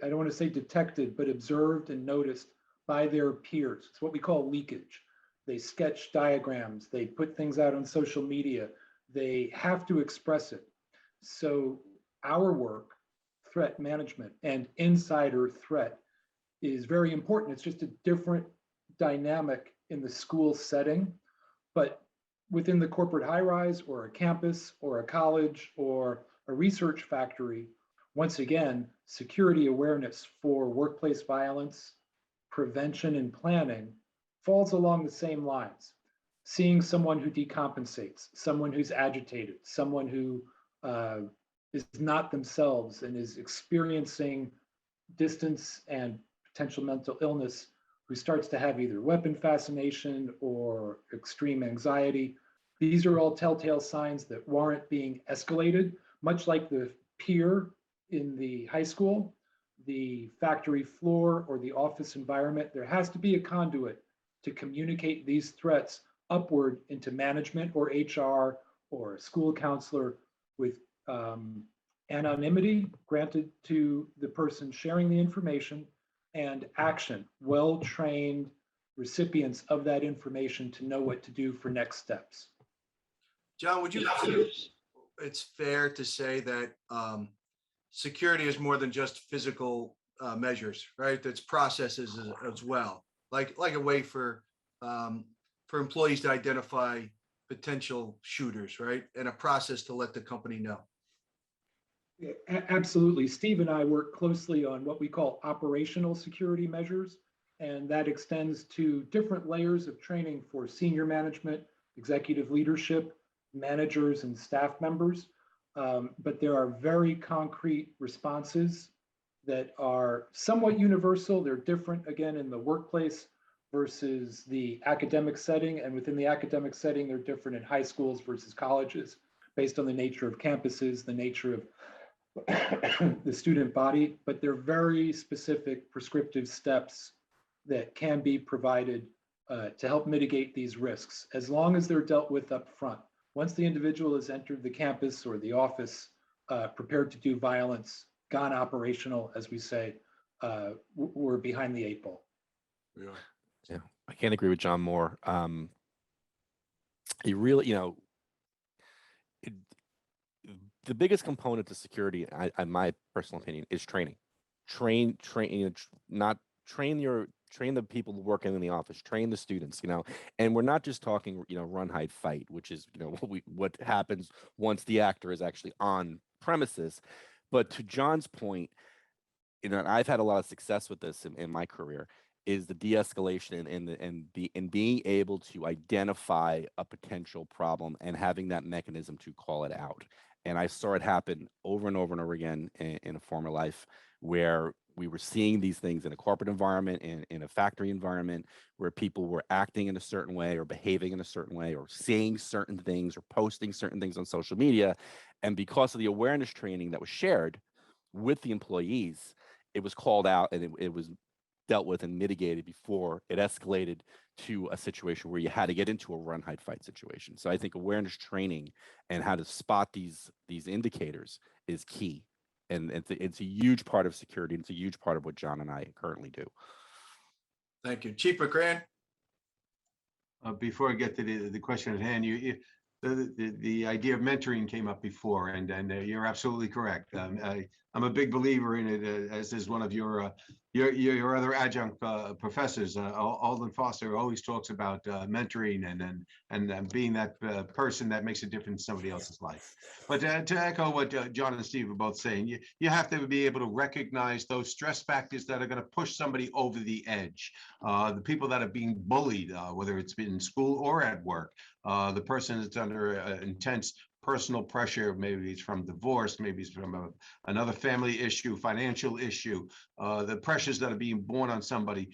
don't want to say detected, but observed and noticed by their peers. It's what we call leakage. They sketch diagrams, they put things out on social media, they have to express it. So our work, threat management and insider threat, is very important. It's just a different dynamic in the school setting, but within the corporate high rise or a campus or a college or a research factory, once again, security awareness for workplace violence, prevention and planning falls along the same lines. Seeing someone who decompensates, someone who's agitated, someone who is not themselves and is experiencing distance and potential mental illness, who starts to have either weapon fascination or extreme anxiety. These are all telltale signs that warrant being escalated, much like the peer in the high school, the factory floor, or the office environment. There has to be a conduit to communicate these threats upward into management or HR or a school counselor, with anonymity granted to the person sharing the information, and action, well-trained recipients of that information to know what to do for next steps. John, would you, it's fair to say that security is more than just physical measures, right? That's processes as well, like a way for employees to identify potential shooters, right? And a process to let the company know. Yeah, absolutely. Steve and I work closely on what we call operational security measures, and that extends to different layers of training for senior management, executive leadership, managers, and staff members. But there are very concrete responses that are somewhat universal. They're different, again, in the workplace versus the academic setting. And within the academic setting, they're different in high schools versus colleges, based on the nature of campuses, the nature of the student body, but they're very specific prescriptive steps that can be provided to help mitigate these risks, as long as they're dealt with up front. Once the individual has entered the campus or the office, prepared to do violence, gone operational, as we say, we're behind the 8 ball. Yeah, I can't agree with John more. You really, the biggest component to security, in my personal opinion, is training. Train, not train the people working in the office, train the students, and we're not just talking, run, hide, fight, which is, what happens once the actor is actually on premises. But to John's point, and I've had a lot of success with this in my career, is the de-escalation and being able to identify a potential problem and having that mechanism to call it out. And I saw it happen over and over and over again in a former life, where we were seeing these things in a corporate environment, in a factory environment, where people were acting in a certain way or behaving in a certain way or saying certain things or posting certain things on social media. And because of the awareness training that was shared with the employees, it was called out and it was dealt with and mitigated before it escalated to a situation where you had to get into a run, hide, fight situation. So I think awareness training and how to spot these indicators is key. And it's a huge part of security. It's a huge part of what John and I currently do. Thank you. Chief McCran? Before I get to the question at hand, the idea of mentoring came up before, and you're absolutely correct. I'm a big believer in it, as is one of your other adjunct professors. Alden Foster always talks about mentoring and being that person that makes a difference in somebody else's life. But to echo what John and Steve are both saying, you have to be able to recognize those stress factors that are going to push somebody over the edge. The people that are being bullied, whether it's in school or at work, the person that's under intense personal pressure, maybe it's from divorce, maybe it's from another family issue, financial issue, the pressures that are being borne on somebody.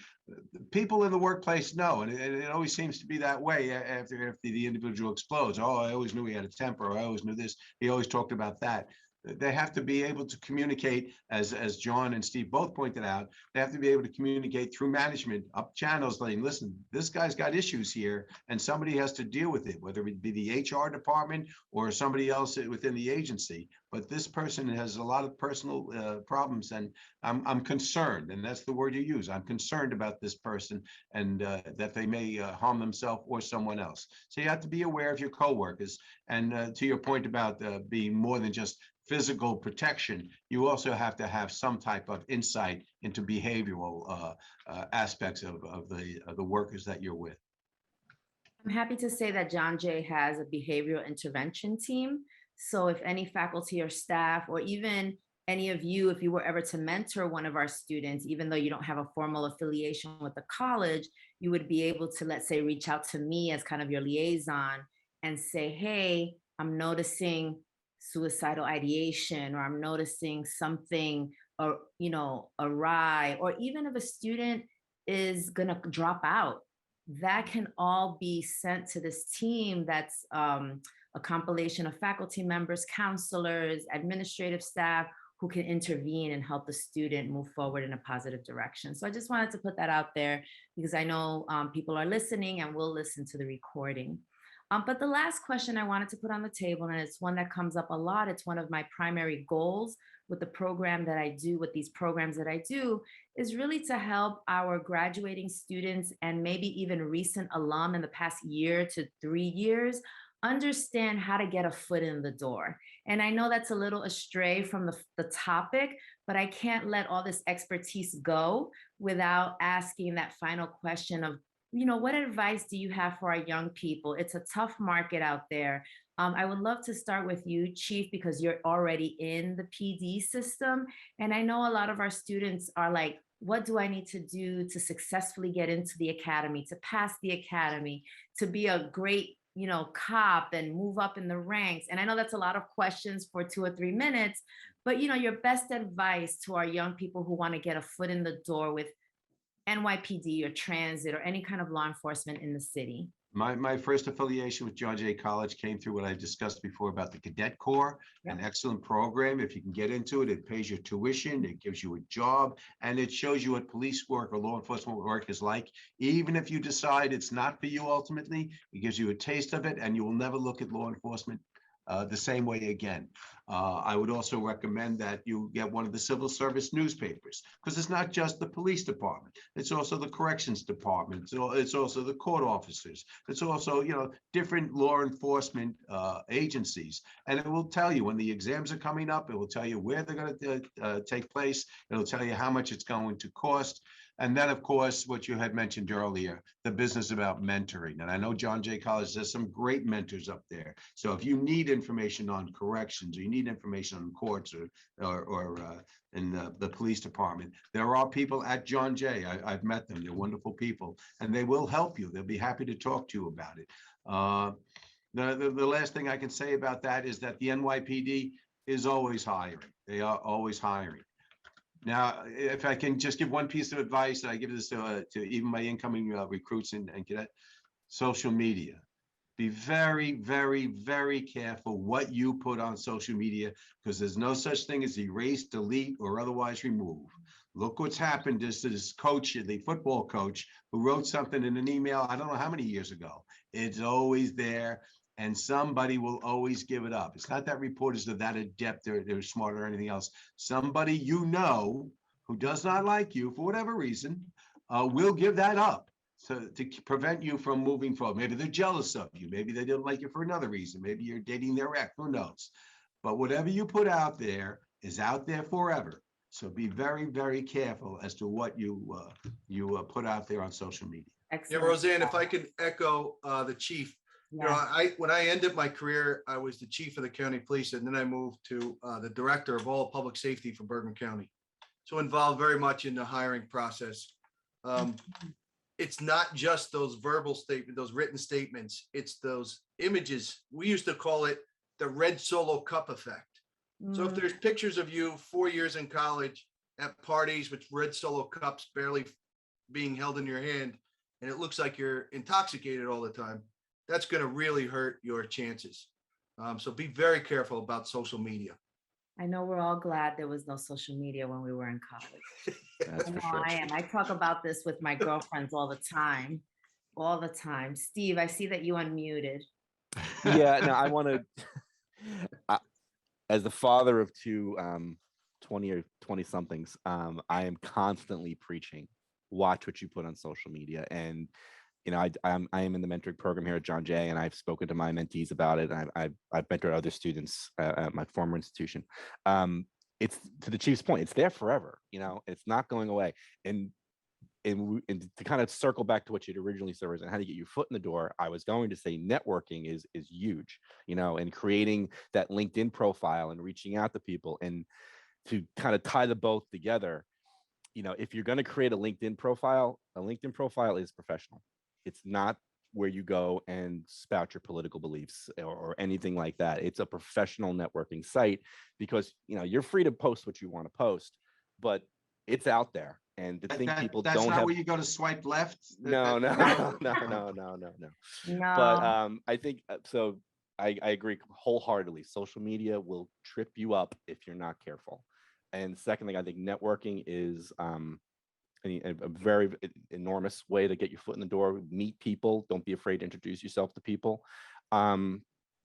People in the workplace know, and it always seems to be that way after the individual explodes. Oh, I always knew he had a temper, or I always knew this. He always talked about that. They have to be able to communicate, as John and Steve both pointed out, they have to be able to communicate through management up channels saying, listen, this guy's got issues here and somebody has to deal with it, whether it be the HR department or somebody else within the agency. But this person has a lot of personal problems, and I'm concerned, and that's the word you use. I'm concerned about this person and that they may harm themselves or someone else. So you have to be aware of your coworkers. And to your point about being more than just physical protection, you also have to have some type of insight into behavioral aspects of the workers that you're with. I'm happy to say that John Jay has a behavioral intervention team. So if any faculty or staff, or even any of you, if you were ever to mentor one of our students, even though you don't have a formal affiliation with the college, you would be able to, let's say, reach out to me as kind of your liaison and say, hey, I'm noticing suicidal ideation, or I'm noticing something, or, awry, or even if a student is gonna drop out, that can all be sent to this team that's a compilation of faculty members, counselors, administrative staff who can intervene and help the student move forward in a positive direction. So I just wanted to put that out there because I know people are listening and will listen to the recording. But the last question I wanted to put on the table, and it's one that comes up a lot, it's one of my primary goals with the program that I do, with these programs that I do, is really to help our graduating students and maybe even recent alum in the past year to 3 years understand how to get a foot in the door. And I know that's a little astray from the topic, but I can't let all this expertise go without asking that final question of, what advice do you have for our young people? It's a tough market out there. I would love to start with you, Chief, because you're already in the PD system. And I know a lot of our students are like, what do I need to do to successfully get into the academy, to pass the academy, to be a great, cop and move up in the ranks? And I know that's a lot of questions for 2 or 3 minutes, but your best advice to our young people who want to get a foot in the door with NYPD or transit or any kind of law enforcement in the city. My first affiliation with John Jay College came through what I discussed before about the Cadet Corps, an excellent program. If you can get into it, it pays your tuition, it gives you a job, and it shows you what police work or law enforcement work is like. Even if you decide it's not for you ultimately, it gives you a taste of it, and you will never look at law enforcement the same way again. I would also recommend that you get one of the civil service newspapers, because it's not just the police department. It's also the corrections department. It's also the court officers. It's also, different law enforcement agencies. And it will tell you when the exams are coming up. It will tell you where they're going to take place. It'll tell you how much it's going to cost. And then, of course, what you had mentioned earlier, the business about mentoring. And I know John Jay College has some great mentors up there. So if you need information on corrections, or you need information on courts, or in the police department, there are people at John Jay. I've met them. They're wonderful people, and they will help you. They'll be happy to talk to you about it. The last thing I can say about that is that the NYPD is always hiring. They are always hiring. Now, if I can just give one piece of advice, and I give this to even my incoming recruits and cadet, social media. Be very, very, very careful what you put on social media, because there's no such thing as erase, delete, or otherwise remove. Look what's happened to this coach, the football coach, who wrote something in an email, I don't know how many years ago. It's always there. And somebody will always give it up. It's not that reporters are that adept, they're smart or anything else. Somebody who does not like you for whatever reason will give that up to prevent you from moving forward. Maybe they're jealous of you. Maybe they don't like you for another reason. Maybe you're dating their ex, who knows? But whatever you put out there is out there forever. So be very, very careful as to what you put out there on social media. Excellent. Yeah, Roseanne, if I could echo the chief. When I ended my career, I was the chief of the county police, and then I moved to the director of all public safety for Bergen County. So involved very much in the hiring process. It's not just those verbal statements, those written statements, it's those images. We used to call it the red solo cup effect. So if there's pictures of you 4 years in college at parties with red solo cups barely being held in your hand, and it looks like you're intoxicated all the time, that's going to really hurt your chances. So be very careful about social media. I know we're all glad there was no social media when we were in college. That's I for know sure. I am. I talk about this with my girlfriends all the time. All the time. Steve, I see that you unmuted. Yeah, no, I want to, as the father of two 20 or 20 somethings, I am constantly preaching, watch what you put on social media. And, you know, I am in the mentoring program here at John Jay, and I've spoken to my mentees about it. And I've mentored other students at my former institution. It's to the chief's point, it's there forever, you know, it's not going away. And to kind of circle back to what you'd originally said and how to get your foot in the door, I was going to say networking is huge, you know, and creating that LinkedIn profile and reaching out to people, and to kind of tie the both together. You know, if you're going to create a LinkedIn profile is professional. It's not where you go and spout your political beliefs or anything like that. It's a professional networking site, because, you know, you're free to post what you want to post, but it's out there. And to think people That's don't not have where you go to swipe left? no, no, No? no. But No. I think so. I agree wholeheartedly. Social media will trip you up if you're not careful. And secondly, I think networking is a very enormous way to get your foot in the door, meet people. Don't be afraid to introduce yourself to people. And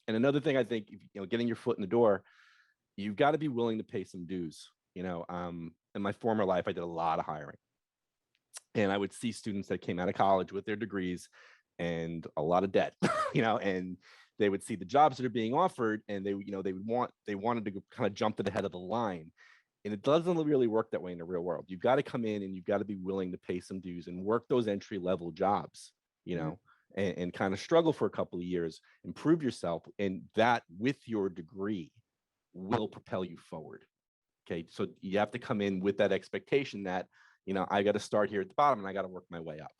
another thing, I think, you know, getting your foot in the door, you've got to be willing to pay some dues. You know, in my former life, I did a lot of hiring, and I would see students that came out of college with their degrees and a lot of debt, you know, and they would see the jobs that are being offered, and they wanted to kind of jump to the head of the line. And it doesn't really work that way in the real world. You've got to come in and you've got to be willing to pay some dues and work those entry level jobs, you know, and kind of struggle for a couple of years, improve yourself, and that with your degree will propel you forward. Okay. So you have to come in with that expectation that, you know, I got to start here at the bottom and I got to work my way up.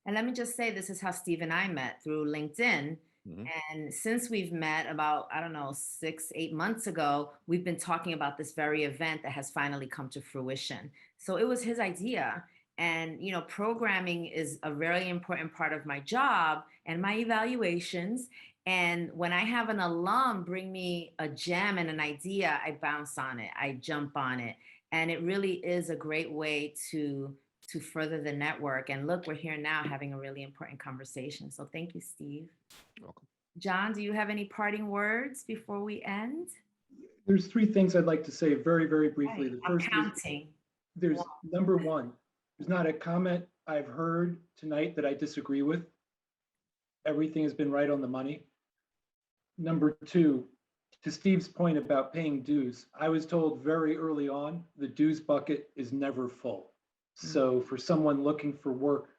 And let me just say, this is how Steve and I met, through LinkedIn. Mhm. And since we've met about, I don't know, 6, 8 months ago, we've been talking about this very event that has finally come to fruition. So it was his idea. And, you know, programming is a very important part of my job and my evaluations. And when I have an alum bring me a gem and an idea, I bounce on it, I jump on it. And it really is a great way to further the network. And look, we're here now having a really important conversation. So thank you, Steve. You're welcome. John, do you have any parting words before we end? There's three things I'd like to say very, very briefly. Right. The I'm first is, counting. there's One. number one, there's not a comment I've heard tonight that I disagree with. Everything has been right on the money. Number two, to Steve's point about paying dues, I was told very early on, the dues bucket is never full. So for someone looking for work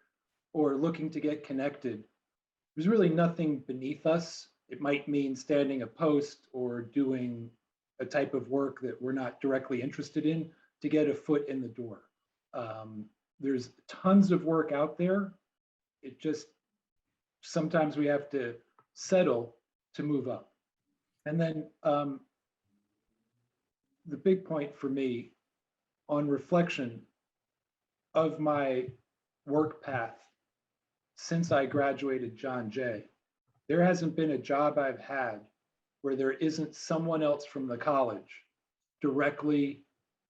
or looking to get connected, there's really nothing beneath us. It might mean standing a post or doing a type of work that we're not directly interested in to get a foot in the door. There's tons of work out there. It just, sometimes we have to settle to move up. And then the big point for me on reflection of my work path since I graduated John Jay, there hasn't been a job I've had where there isn't someone else from the college directly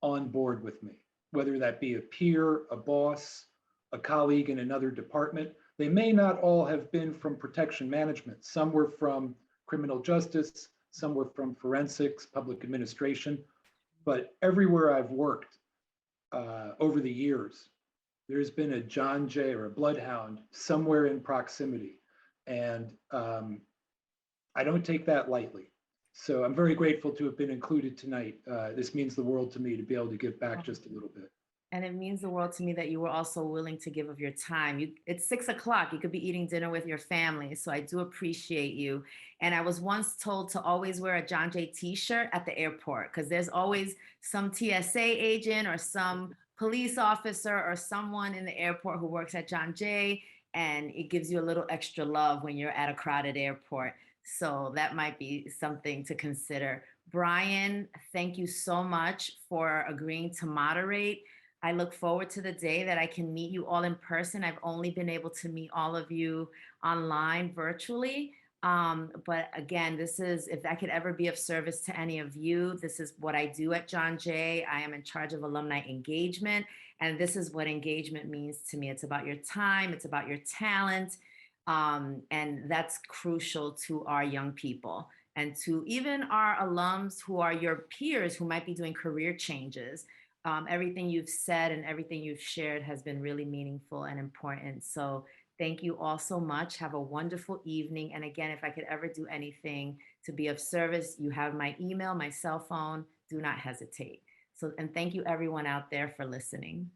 on board with me, whether that be a peer, a boss, a colleague in another department. They may not all have been from protection management. Some were from criminal justice, some were from forensics, public administration, but everywhere I've worked over the years, there's been a John Jay or a bloodhound somewhere in proximity. And I don't take that lightly. So I'm very grateful to have been included tonight. This means the world to me to be able to give back just a little bit. And it means the world to me that you were also willing to give of your time. It's 6 o'clock. You could be eating dinner with your family. So I do appreciate you. And I was once told to always wear a John Jay t-shirt at the airport, because there's always some TSA agent or some police officer or someone in the airport who works at John Jay. And it gives you a little extra love when you're at a crowded airport. So that might be something to consider. Brian, thank you so much for agreeing to moderate. I look forward to the day that I can meet you all in person. I've only been able to meet all of you online virtually. But again, this is, if I could ever be of service to any of you, this is what I do at John Jay. I am in charge of alumni engagement, and this is what engagement means to me. It's about your time, it's about your talent, and that's crucial to our young people and to even our alums who are your peers who might be doing career changes. Everything you've said and everything you've shared has been really meaningful and important. So thank you all so much. Have a wonderful evening. And again, if I could ever do anything to be of service, you have my email, my cell phone. Do not hesitate. So, and thank you everyone out there for listening.